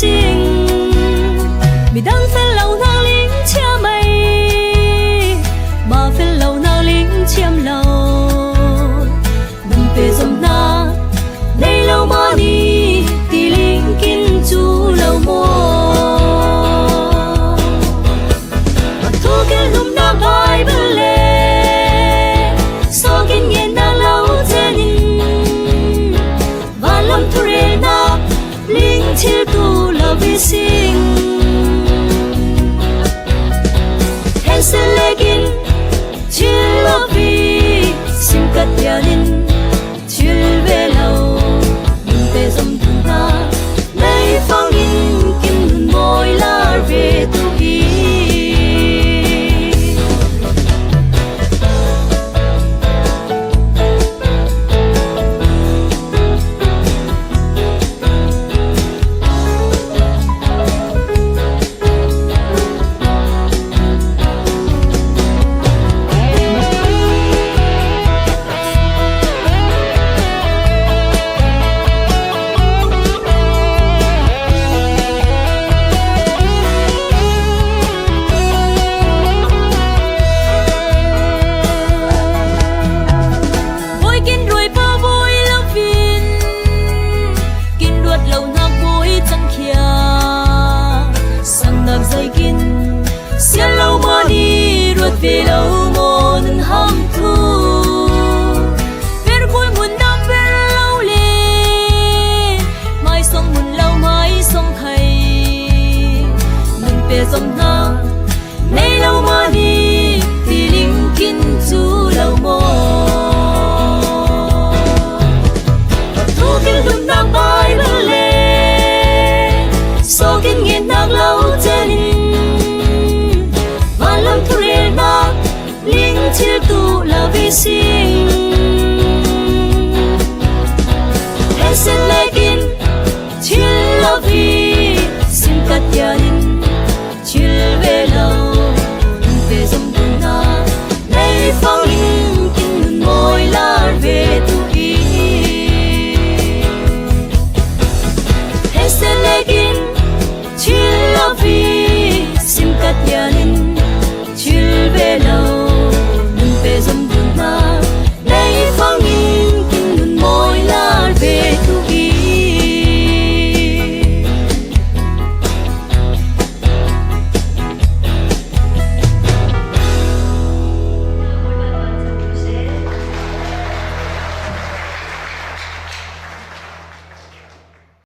sinh mi đang phen lâu na lính chia mây mà phen lâu na lính chiêm lâu mình về dòng na đây lâu mà đi thì lính kinh chú lâu mô mà thu cái lùm na bài bên lề so kinh nghiệm na lâu thế ninh và lâm thu rê na lính chiêu tu là vi sinh hẹn sẽ lê kinh chiêu là vi xin cất nhà ninh chiêu về lâu mình về dòng thùng ta lấy phong in kim môi la về tu kỳ vì lâu môn ham thu ver vui muốn đam ver lâu lê mai sông muốn lâu mai sông thầy mình về dòng na nay lâu mà đi thì linh kinh chú lâu mô thu kinh lùm na bài bên lê so kinh nghiền nạc lâu chân và lâm thu rê na linh chiêu tu là vi sinh